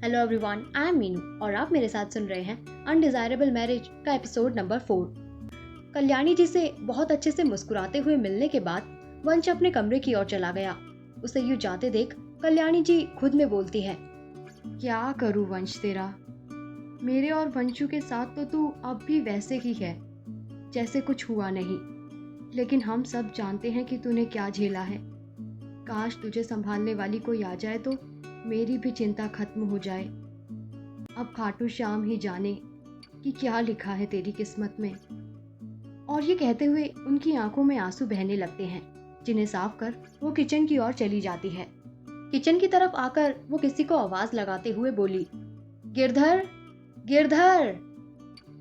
Hello everyone, I am Meenu और आप मेरे साथ सुन रहे हैं अनडिजायरेबल मैरिज का एपिसोड नंबर 4। कल्याणी जी से बहुत अच्छे से मुस्कुराते हुए मिलने के बाद वंश अपने कमरे की ओर चला गया। उसे यूं जाते देख कल्याणी जी खुद में बोलती है, क्या करूं वंश तेरा, मेरे और वंशु के साथ तो तू अब भी वैसे ही है जैसे कुछ हुआ नहीं, लेकिन हम सब जानते हैं कि तूने क्या झेला है। काश तुझे संभालने वाली कोई आ जाए तो मेरी भी चिंता खत्म हो जाए। अब खाटू श्याम ही जाने कि क्या लिखा है तेरी किस्मत में। और ये कहते हुए उनकी आंखों में आंसू बहने लगते हैं, जिन्हें साफ कर वो किचन की ओर चली जाती है। किचन की तरफ आकर वो किसी को आवाज लगाते हुए बोली, गिरधर, गिरधर।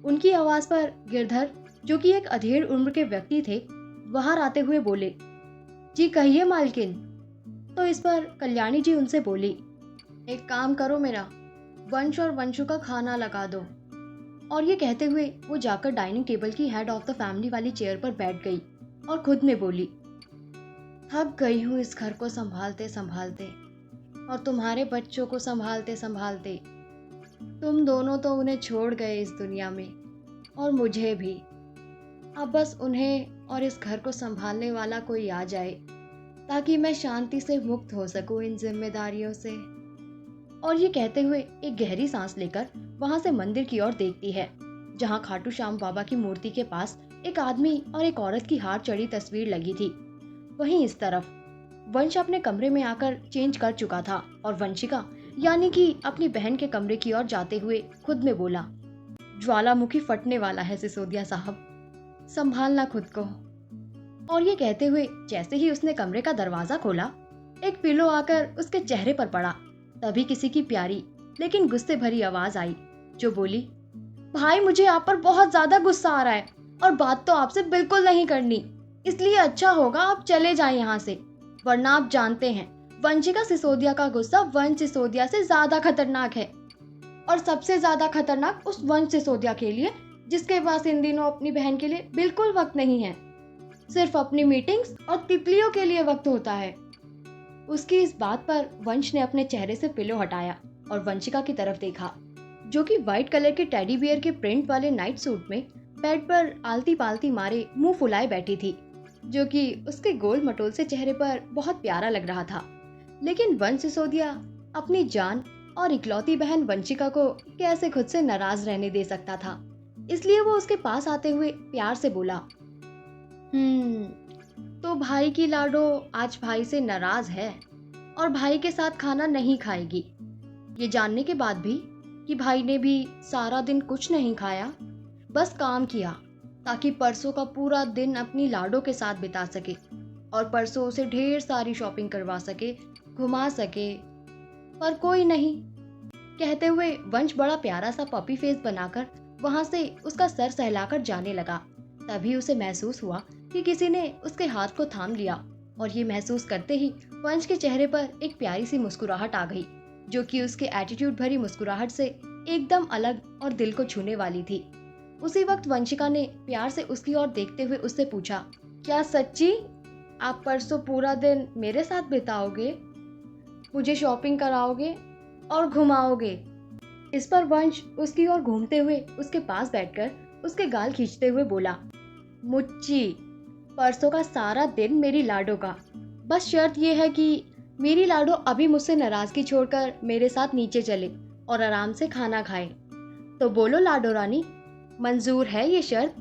उनकी आवाज पर गिरधर, जो कि एक अधेड़ उम्र के व्यक्ति थे, बाहर आते हुए बोले, जी कहिए मालकिन। तो इस पर कल्याणी जी उनसे बोली, एक काम करो, मेरा वंश और वंशु का खाना लगा दो। और ये कहते हुए वो जाकर डाइनिंग टेबल की हेड ऑफ द फैमिली वाली चेयर पर बैठ गई और खुद में बोली, थक गई हूँ इस घर को संभालते संभालते और तुम्हारे बच्चों को संभालते संभालते। तुम दोनों तो उन्हें छोड़ गए इस दुनिया में, और मुझे भी। अब बस उन्हें और इस घर को संभालने वाला कोई आ जाए ताकि मैं शांति से मुक्त हो सकूं इन जिम्मेदारियों से। और ये कहते हुए एक गहरी सांस लेकर वहां से मंदिर की ओर देखती है, जहां खाटू श्याम बाबा की मूर्ति के पास एक आदमी और एक औरत की हाथ चढ़ी तस्वीर लगी थी। वहीं इस तरफ वंश अपने कमरे में आकर चेंज कर चुका था और वंशिका यानी कि अपनी बहन के कमरे की ओर जाते हुए खुद में बोला, ज्वालामुखी फटने वाला है सिसोदिया साहब, संभालना खुद को। और ये कहते हुए जैसे ही उसने कमरे का दरवाजा खोला, एक पिलो आकर उसके चेहरे पर पड़ा। तभी किसी की प्यारी लेकिन गुस्से भरी आवाज आई, जो बोली, भाई मुझे आप पर बहुत ज्यादा गुस्सा आ रहा है और बात तो आपसे बिल्कुल नहीं करनी, इसलिए अच्छा होगा आप चले जाएं यहाँ से, वरना आप जानते हैं वंशिका सिसोदिया का गुस्सा वंश सिसोदिया से ज्यादा खतरनाक है, और सबसे ज्यादा खतरनाक उस वंश सिसोदिया के लिए जिसके पास इन दिनों अपनी बहन के लिए बिल्कुल वक्त नहीं है, सिर्फ अपनी मीटिंग्स और तितलियों के लिए वक्त होता है। उसकी इस बात पर वंश ने अपने चेहरे से पिलो हटाया और वंशिका की तरफ देखा, जो कि व्हाइट कलर के टेडी बियर के प्रिंट वाले नाइट सूट में बेड पर आलती पालती मारे मुंह फुलाए बैठी थी, जो कि उसके गोल मटोल से चेहरे पर बहुत प्यारा लग रहा था। लेकिन वंश सिसोदिया अपनी जान और इकलौती बहन वंशिका को कैसे खुद से नाराज रहने दे सकता था, इसलिए वो उसके पास आते हुए प्यार से बोला, तो भाई की लाडो आज भाई से नाराज है और भाई के साथ खाना नहीं खाएगी, ये जानने के बाद भी कि भाई ने भी सारा दिन कुछ नहीं खाया, बस काम किया ताकि परसों का पूरा दिन अपनी लाडो के साथ बिता सके और परसों उसे ढेर सारी शॉपिंग करवा सके, घुमा सके, पर कोई नहीं। कहते हुए वंश बड़ा प्यारा सा पपी फेस बनाकर वहां से उसका सर सहलाकर जाने लगा। तभी उसे महसूस हुआ कि किसी ने उसके हाथ को थाम लिया, और ये महसूस करते ही वंश के चेहरे पर एक प्यारी सी मुस्कुराहट आ गई, जो कि उसके एटीट्यूड भरी मुस्कुराहट से एकदम अलग और दिल को छूने वाली थी। उसी वक्त वंशिका ने प्यार से उसकी ओर देखते हुए उससे पूछा, क्या सच्ची आप परसों पूरा दिन मेरे साथ बिताओगे, मुझे शॉपिंग कराओगे और घुमाओगे? इस पर वंश उसकी ओर घूमते हुए उसके पास बैठकर उसके गाल खींचते हुए बोला, मुच्ची, परसों का सारा दिन मेरी लाडो का, बस शर्त यह है कि मेरी लाडो अभी मुझसे नाराजगी छोड़कर मेरे साथ नीचे चले और आराम से खाना खाए। तो बोलो लाडो रानी, मंजूर है ये शर्त?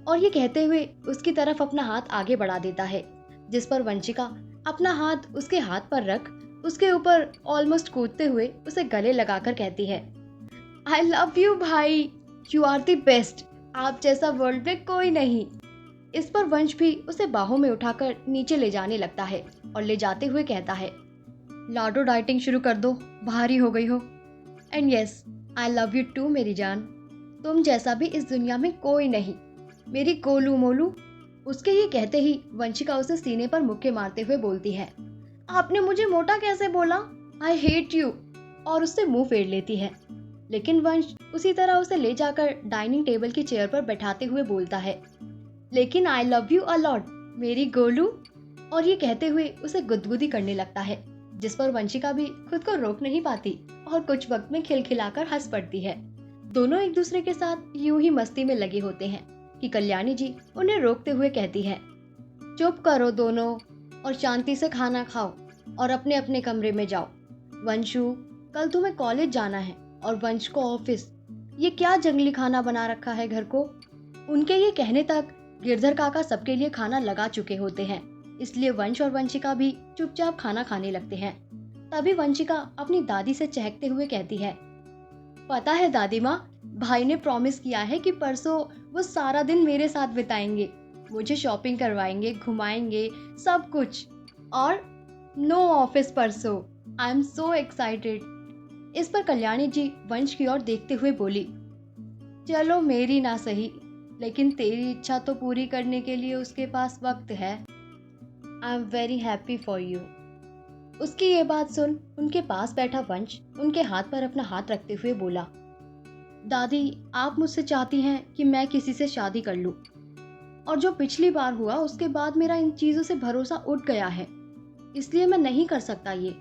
और ये कहते हुए उसकी तरफ अपना हाथ आगे बढ़ा देता है, जिस पर वंशिका अपना हाथ उसके हाथ पर रख उसके ऊपर ऑलमोस्ट कूदते हुए उसे गले लगाकर कहती है, आई लव यू भाई, यू आर द बेस्ट, आप जैसा वर्ल्ड में कोई नहीं। इस पर वंश भी उसे बाहों में उठाकर नीचे ले जाने लगता है और ले जाते हुए कहता है, लाडो डाइटिंग शुरू कर दो, भारी हो गई हो। And yes, I love you too मेरी जान, तुम जैसा भी इस दुनिया में कोई नहीं, मेरी गोलू मोलू। उसके ये कहते ही वंशिका उसे सीने पर मुक्के मारते हुए बोलती है, आपने मुझे मोटा कैसे बोला, आई हेट यू, और उससे मुंह फेर लेती है। लेकिन वंश उसी तरह उसे ले जाकर डाइनिंग टेबल की चेयर पर बैठाते हुए बोलता है, लेकिन आई लव यू अ लॉट मेरी गोलू। और ये कहते हुए उसे गुदगुदी करने लगता है, जिस पर वंशिका भी खुद को रोक नहीं पाती और कुछ वक्त में खिलखिलाकर हंस पड़ती है। दोनों एक दूसरे के साथ यूं ही मस्ती में लगे होते हैं कि कल्याणी जी उन्हें रोकते हुए कहती है, चुप करो दोनों और शांति से खाना खाओ और अपने अपने कमरे में जाओ। वंशु, कल तुम्हें कॉलेज जाना है और वंश को ऑफिस। ये क्या जंगली खाना बना रखा है घर को। उनके ये कहने तक गिरधर काका सबके लिए खाना लगा चुके होते हैं, इसलिए वंश और वंशिका भी चुपचाप खाना खाने लगते हैं। तभी वंशिका अपनी दादी से चहकते हुए कहती है, पता है दादी माँ, भाई ने प्रॉमिस किया है कि परसों वो सारा दिन मेरे साथ बिताएंगे, मुझे शॉपिंग करवाएंगे, घुमाएंगे, सब कुछ, और नो ऑफिस परसों। I am so excited. इस पर कल्याणी जी वंश की ओर देखते हुए बोली, चलो मेरी ना सही, लेकिन तेरी इच्छा तो पूरी करने के लिए उसके पास वक्त है। I am very happy for you. उसकी ये बात सुन उनके पास बैठा वंश उनके हाथ पर अपना हाथ रखते हुए बोला, दादी, आप मुझसे चाहती हैं कि मैं किसी से शादी कर लूं, और जो पिछली बार हुआ उसके बाद मेरा इन चीजों से भरोसा उठ गया है, इसलिए मैं नहीं कर सकता ये।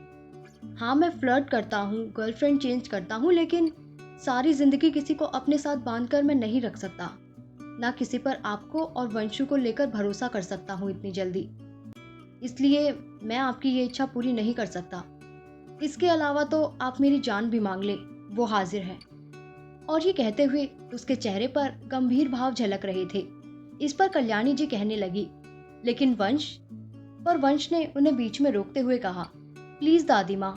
हाँ, मैं फ्लर्ट करता हूँ, गर्लफ्रेंड चेंज करता हूँ, लेकिन सारी जिंदगी किसी को अपने साथ बांधकर मैं नहीं रख सकता। ना किसी पर आपको और वंशु को लेकर भरोसा कर सकता हूँ इतनी जल्दी, इसलिए मैं आपकी ये इच्छा पूरी नहीं कर सकता। इसके अलावा तो आप मेरी जान भी मांग ले, वो हाजिर है। और ये कहते हुए उसके चेहरे पर गंभीर भाव झलक रहे थे। इस पर कल्याणी जी कहने लगी, लेकिन वंश ने उन्हें बीच में रोकते हुए कहा, प्लीज दादी माँ,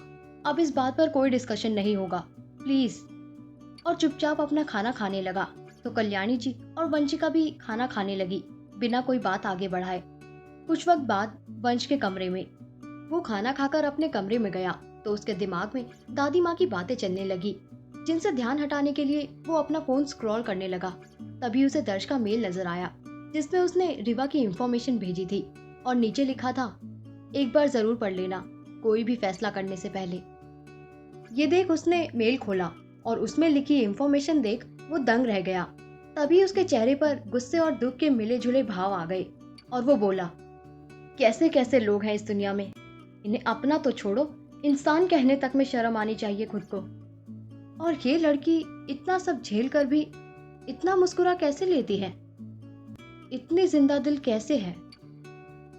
अब इस बात पर कोई डिस्कशन नहीं होगा, प्लीज। और चुपचाप अपना खाना खाने लगा। तो कल्याणी जी और वंशिका भी खाना खाने लगी बिना कोई बात आगे बढ़ाए। कुछ वक्त बाद वंश के कमरे में वो खाना खाकर अपने कमरे में गया तो उसके दिमाग में दादी माँ की बातें चलने लगी, जिनसे ध्यान हटाने के लिए वो अपना फोन स्क्रॉल करने लगा। तभी उसे दर्श का मेल नजर आया, जिसमें उसने रिवा की इंफॉर्मेशन भेजी थी और नीचे लिखा था, एक बार जरूर पढ़ लेना कोई भी फैसला करने से पहले। ये देख उसने मेल खोला और उसमें लिखी इंफॉर्मेशन देख वो दंग रह गया। तभी उसके चेहरे पर गुस्से और दुख के मिले जुले भाव आ गए और वो बोला, कैसे कैसे लोग हैं इस दुनिया में, इन्हें अपना तो छोड़ो, इंसान कहने तक में शर्म आनी चाहिए खुद को। और ये लड़की इतना सब झेल कर भी इतना मुस्कुरा कैसे लेती है, इतनी जिंदा दिल कैसे है।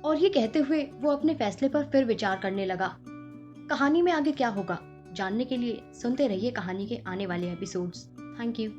और ये कहते हुए वो अपने फैसले पर फिर विचार करने लगा। कहानी में आगे क्या होगा जानने के लिए सुनते रहिए कहानी के आने वाले एपिसोड्स। Thank you.